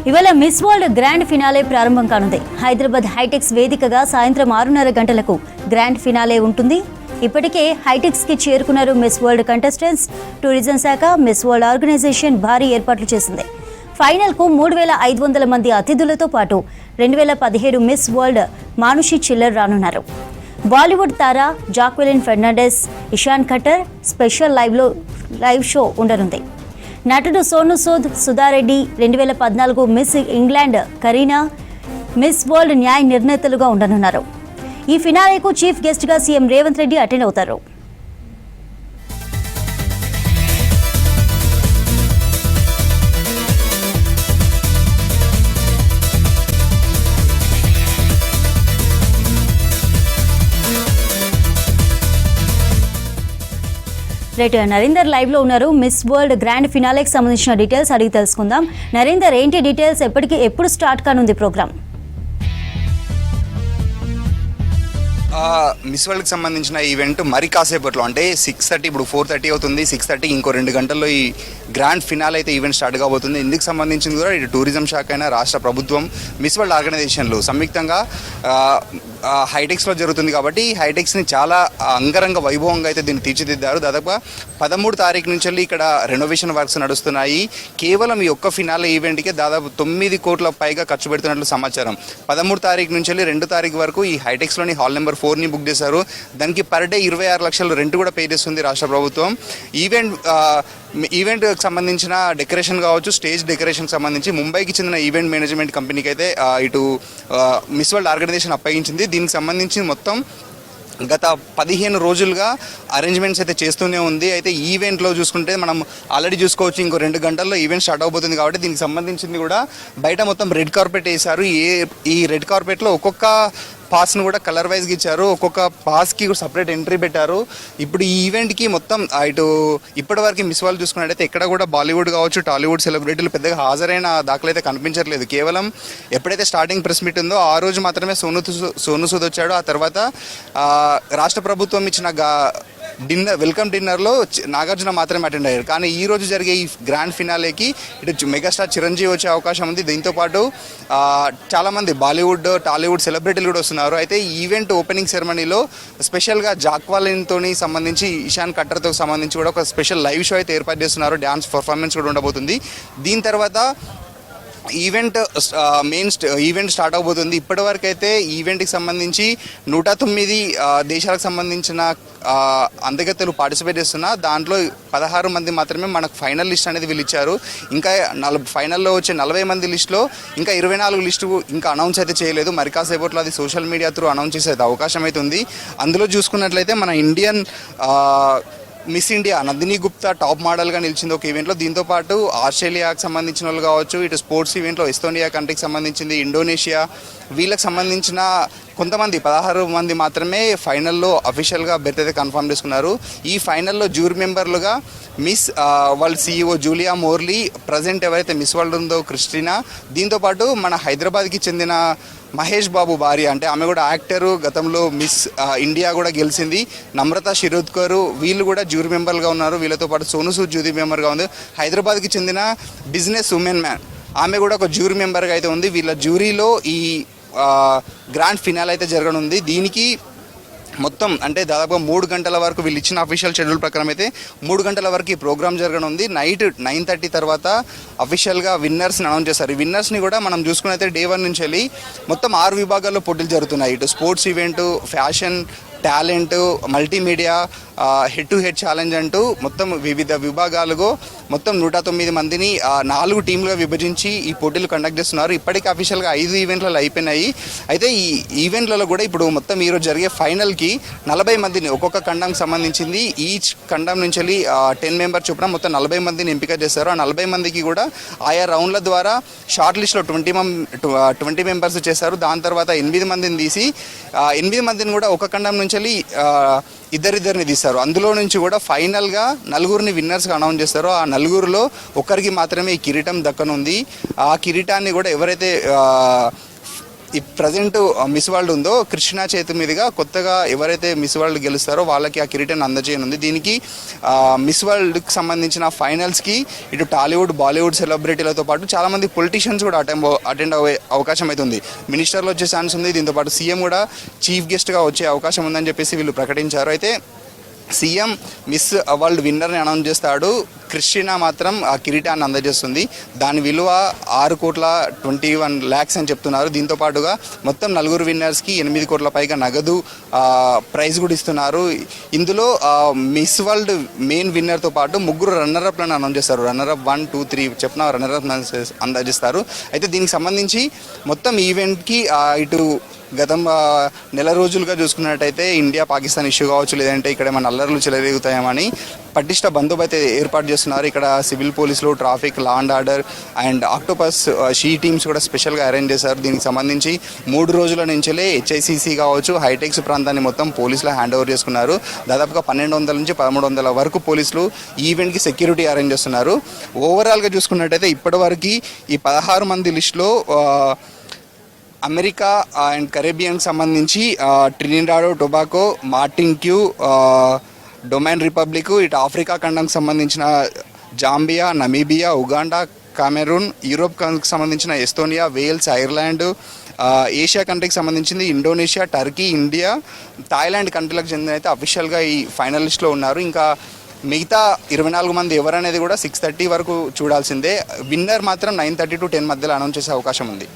ఇవాళ miss world grand finale ప్రారంభం కానుంది. హైదరాబాద్ హైటెక్స్ వేదికగా సాయంత్రం 6:30 గంటలకు గ్రాండ్ ఫినాలే ఉంటుంది. ఇప్పటికే హైటెక్స్కి చేరుకున్నారు మిస్ వరల్డ్ కంటెస్టెంట్స్. టూరిజం శాఖ, మిస్ వరల్డ్ ఆర్గనైజేషన్ భారీ ఏర్పాట్లు చేసింది. ఫైనల్కు 3,500 మంది అతిథులతో పాటు 2017 మిస్ వరల్డ్ మానుషి చిల్లర్ రానున్నారు. బాలీవుడ్ తార Jacqueline Fernandez, Ishaan Khatter special live show ఉండనుంది. నటుడు Sonu Sood, Sudha Reddy, 2014 Miss England Carina, Miss World న్యాయ నిర్ణేతలుగా ఉండనున్నారు. ఈ ఫినాలేకు చీఫ్ గెస్ట్గా సీఎం రేవంత్ రెడ్డి అటెండ్ అవుతారు. రైట్, నరేందర్ లైవ్ లో ఉన్నారు. మిస్ వరల్డ్ గ్రాండ్ ఫినాలేకి సంబంధించిన డీటెయిల్స్ అడిగి తెలుసుకుందాం. నరేందర్, ఏంటి డీటెయిల్స్? ఎప్పుడు స్టార్ట్ కానుంది ప్రోగ్రామ్? మిస్ వరల్డ్కి సంబంధించిన ఈవెంట్ మరి కాసేపట్లో, అంటే 6:30, ఇప్పుడు 4:30 అవుతుంది. 6:30 ఇంకో 2 గంటల్లో ఈ గ్రాండ్ ఫినాల్ అయితే ఈవెంట్ స్టార్ట్ కాబోతుంది. ఇందుకు సంబంధించింది కూడా ఇటు టూరిజం శాఖ అయినా, రాష్ట్ర ప్రభుత్వం, మిస్ వరల్డ్ ఆర్గనైజేషన్లు సంయుక్తంగా హైటెక్స్లో జరుగుతుంది. కాబట్టి హైటెక్స్ని చాలా అంగరంగ వైభవంగా అయితే దీన్ని తీర్చిదిద్దారు. దాదాపు 13 తారీఖు నుంచి ఇక్కడ రెనోవేషన్ వర్క్స్ నడుస్తున్నాయి. కేవలం ఈ ఒక్క ఫినాల్ ఈవెంట్కే దాదాపు 9 కోట్ల పైగా ఖర్చు పెడుతున్నట్లు సమాచారం. 13 తారీఖు నుంచి 2 తారీఖు వరకు ఈ హైటెక్స్లోని హాల్ నెంబర్ 4ని బుక్ చేశారు. దానికి పర్ డే 26 లక్షల రెంట్ కూడా పే చేస్తుంది రాష్ట్ర ప్రభుత్వం. ఈవెంట్కి సంబంధించిన డెకరేషన్ కావచ్చు, స్టేజ్ డెకరేషన్కి సంబంధించి ముంబైకి చెందిన ఈవెంట్ మేనేజ్మెంట్ కంపెనీకి అయితే ఇటు మిస్ వరల్డ్ ఆర్గనైజేషన్ అప్పగించింది. దీనికి సంబంధించి మొత్తం గత 15 రోజులుగా అరేంజ్మెంట్స్ అయితే చేస్తూనే ఉంది. అయితే ఈవెంట్లో చూసుకుంటే మనం ఆల్రెడీ చూసుకోవచ్చు, ఇంకో 2 గంటల్లో ఈవెంట్ స్టార్ట్ అవబోతుంది. కాబట్టి దీనికి సంబంధించింది కూడా బయట మొత్తం రెడ్ కార్పెట్ వేశారు. ఈ రెడ్ కార్పెట్లో ఒక్కొక్క పాస్ను కూడా కలర్ వైజ్గా ఇచ్చారు. ఒక్కొక్క పాస్కి సపరేట్ ఎంట్రీ పెట్టారు. ఇప్పుడు ఈ ఈవెంట్కి మొత్తం ఇటు ఇప్పటివరకు మిస్ వరల్డ్ చూసుకున్నట్టయితే ఎక్కడ కూడా బాలీవుడ్ కావచ్చు, టాలీవుడ్ సెలబ్రిటీలు పెద్దగా హాజరైన దాఖలు అయితే కనిపించట్లేదు. కేవలం ఎప్పుడైతే స్టార్టింగ్ ప్రెస్ మీట్ ఉందో ఆ రోజు మాత్రమే సోను సూద్ వచ్చాడు. ఆ తర్వాత రాష్ట్ర ప్రభుత్వం ఇచ్చిన వెల్కమ్ డిన్నర్లో నాగార్జున మాత్రమే అటెండ్ అయ్యారు. కానీ ఈ రోజు జరిగే ఈ గ్రాండ్ ఫినాలేకి ఇటు మెగాస్టార్ చిరంజీవి వచ్చే అవకాశం ఉంది. దీంతోపాటు చాలామంది బాలీవుడ్, టాలీవుడ్ సెలబ్రిటీలు కూడా వస్తున్నారు. అయితే ఈ ఈవెంట్ ఓపెనింగ్ సెరమనీలో స్పెషల్గా జాక్వాలిన్తో సంబంధించి, ఇషాన్ ఖట్టర్తో సంబంధించి కూడా ఒక స్పెషల్ లైవ్ షో అయితే ఏర్పాటు చేస్తున్నారు. డ్యాన్స్ పర్ఫార్మెన్స్ కూడా ఉండబోతుంది. దీని తర్వాత ఈవెంట్ స్టార్ట్ అవబోతుంది. ఇప్పటివరకు అయితే ఈవెంట్కి సంబంధించి 109 దేశాలకు సంబంధించిన అందగత్తెలు పార్టిసిపేట్ చేస్తున్నా. దాంట్లో 16 మంది మాత్రమే మనకు ఫైనల్ లిస్ట్ అనేది వీళ్ళు ఇచ్చారు. ఇంకా ఫైనల్లో వచ్చే 40 మంది లిస్టులో ఇంకా 24 లిస్టు ఇంకా అనౌన్స్ అయితే చేయలేదు. మరి కాసేపట్లో అది సోషల్ మీడియా త్రూ అనౌన్స్ చేసే అవకాశం అయితే ఉంది. అందులో చూసుకున్నట్లయితే మన Indian miss India Nandini Gupta top మోడల్గా నిలిచింది ఒక ఈవెంట్లో. దీంతోపాటు ఆస్ట్రేలియాకి సంబంధించిన వాళ్ళు కావచ్చు, ఇటు స్పోర్ట్స్ ఈవెంట్లో ఎస్తోనియా కంట్రీకి సంబంధించింది, ఇండోనేషియా, వీళ్ళకి సంబంధించిన కొంతమంది 16 మంది మాత్రమే ఫైనల్లో అఫీషియల్గా బెర్త్ అయితే కన్ఫర్మ్ చేసుకున్నారు. ఈ ఫైనల్లో జ్యూరీ మెంబర్లుగా miss world CEO Julia Morley, present ఎవరైతే మిస్ వరల్డ్ ఉందో క్రిస్టినా, దీంతోపాటు మన హైదరాబాద్కి చెందిన మహేష్ బాబు భార్య, అంటే ఆమె కూడా యాక్టరు, గతంలో మిస్ ఇండియా కూడా గెలిచింది, నమ్రత శిరోద్కర్, వీళ్ళు కూడా జ్యూరీ మెంబర్గా ఉన్నారు. వీళ్ళతో పాటు సోను సూద్ జ్యూరీ మెంబర్గా ఉంది. హైదరాబాద్కి చెందిన బిజినెస్ ఉమెన్ మ్యాన్, ఆమె కూడా ఒక జ్యూరీ మెంబర్గా అయితే ఉంది. వీళ్ళ జ్యూరీలో ఈ గ్రాండ్ ఫినాల్ అయితే జరగనుంది. దీనికి మొత్తం అంటే దాదాపుగా 3 గంటల వరకు వీళ్ళు ఇచ్చిన అఫీషియల్ షెడ్యూల్ ప్రకారం అయితే 3 గంటల వరకు ఈ ప్రోగ్రామ్ జరగనుంది. నైట్ 9:30 తర్వాత అఫీషియల్గా విన్నర్స్ని అనౌన్స్ చేస్తారు. ఈ విన్నర్స్ని కూడా మనం చూసుకున్నైతే డే 1 నుంచి వెళ్ళి మొత్తం 6 విభాగాల్లో పోటీలు జరుగుతున్నాయి. ఇటు sports event, fashion, talent, multimedia, head to head challenge అంటూ మొత్తం వివిధ విభాగాలుగా మొత్తం 109 మందిని 4 టీంలుగా విభజించి ఈ పోటీలు కండక్ట్ చేస్తున్నారు. ఇప్పటికీ అఫీషియల్గా 5 ఈవెంట్లలో అయిపోయినాయి. అయితే ఈ ఈవెంట్లలో కూడా ఇప్పుడు మొత్తం ఈరోజు జరిగే ఫైనల్కి 40 మందిని ఒక్కొక్క ఖండంకి సంబంధించింది, ఈచ్ ఖండం నుంచి వెళ్ళి 10 మెంబర్ చొప్పున మొత్తం 40 మందిని ఎంపిక చేస్తారు. ఆ 40 మందికి కూడా ఆయా రౌండ్ల ద్వారా షార్ట్ లిస్ట్లో 20 మెంబర్స్ చేశారు. దాని తర్వాత 8 మందిని తీసి 8 మందిని కూడా ఒక ఖండం నుంచి వెళ్ళి ఇద్దరిని తీస్తారు. అందులో నుంచి కూడా ఫైనల్గా 4 విన్నర్స్గా అనౌన్స్ చేస్తారో ఆ 4లో ఒకరికి మాత్రమే ఈ కిరీటం దక్కనుంది. ఆ కిరీటాన్ని కూడా ఎవరైతే ఈ ప్రజెంట్ మిస్ వరల్డ్ ఉందో కృష్ణ చేతి మీదుగా కొత్తగా ఎవరైతే మిస్ వరల్డ్ గెలుస్తారో వాళ్ళకి ఆ కిరీటాన్ని అందజేయనుంది. దీనికి మిస్ వరల్డ్కి సంబంధించిన ఫైనల్స్కి ఇటు టాలీవుడ్ బాలీవుడ్ సెలబ్రిటీలతో పాటు చాలామంది పొలిటీషియన్స్ కూడా అటెండ్ అయ్యే అవకాశం అయితే ఉంది. మినిస్టర్లు వచ్చే ఛాన్స్ ఉంది. దీంతోపాటు సీఎం కూడా చీఫ్ గెస్ట్గా వచ్చే అవకాశం ఉందని చెప్పేసి వీళ్ళు ప్రకటించారు. అయితే సీఎం మిస్ వరల్డ్ విన్నర్ని అనౌన్స్ చేస్తాడు. క్రిస్టినా మాత్రం ఆ కిరీటాన్ని అందజేస్తుంది. దాని విలువ 6,21,00,000 అని చెప్తున్నారు. దీంతో పాటుగా మొత్తం 4 విన్నర్స్కి 8 కోట్ల పైగా నగదు ప్రైజ్ కూడా ఇస్తున్నారు. ఇందులో మిస్ వరల్డ్ మెయిన్ విన్నర్తో పాటు 3 రన్నరప్లను అనౌన్స్ చేస్తారు. రన్నరప్ 1, 2, 3 చెప్పిన రన్నరప్ అందజేస్తారు. అయితే దీనికి సంబంధించి మొత్తం ఈవెంట్కి ఇటు గతం నెల రోజులుగా చూసుకున్నట్టయితే ఇండియా పాకిస్తాన్ ఇష్యూ కావచ్చు, లేదంటే ఇక్కడ ఏమైనా అల్లర్లు చెలరేగుతాయేమని పటిష్ట బందోబస్తు ఏర్పాటు చేస్తున్నారు. ఇక్కడ సివిల్ పోలీసులు, traffic, law and order and octopus she teams కూడా స్పెషల్గా అరేంజ్ చేశారు. దీనికి సంబంధించి 3 రోజుల నుంచే హెచ్ఐసిసి కావచ్చు, హైటెక్స్ ప్రాంతాన్ని మొత్తం పోలీసులు హ్యాండ్ ఓవర్ చేసుకున్నారు. దాదాపుగా 1200 నుంచి 1300 వరకు పోలీసులు ఈవెంట్కి సెక్యూరిటీ అరేంజ్ చేస్తున్నారు. ఓవరాల్గా చూసుకున్నట్టయితే ఇప్పటివరకు ఈ 16 మంది లిస్టులో అమెరికా అండ్ కరేబియన్కి సంబంధించి Trinidad Tobago, Martinique, Dominican Republic, ఇటు ఆఫ్రికా ఖండంకి సంబంధించిన Zambia, Namibia, Uganda, Cameroon, Europe సంబంధించిన ఎస్తోనియా, వేల్స్, ఐర్లాండ్, ఏషియా కంట్రీకి సంబంధించింది ఇండోనేషియా, టర్కీ, ఇండియా, థాయిలాండ్ కంట్రీలకు చెందిన అయితే అఫీషియల్గా ఈ ఫైనల్ లిస్ట్లో ఉన్నారు. ఇంకా మిగతా 24 మంది ఎవరనేది కూడా 6:30 వరకు చూడాల్సిందే. విన్నర్ మాత్రం 9:30 to 10 మధ్యలో అనౌన్స్ చేసే అవకాశం ఉంది.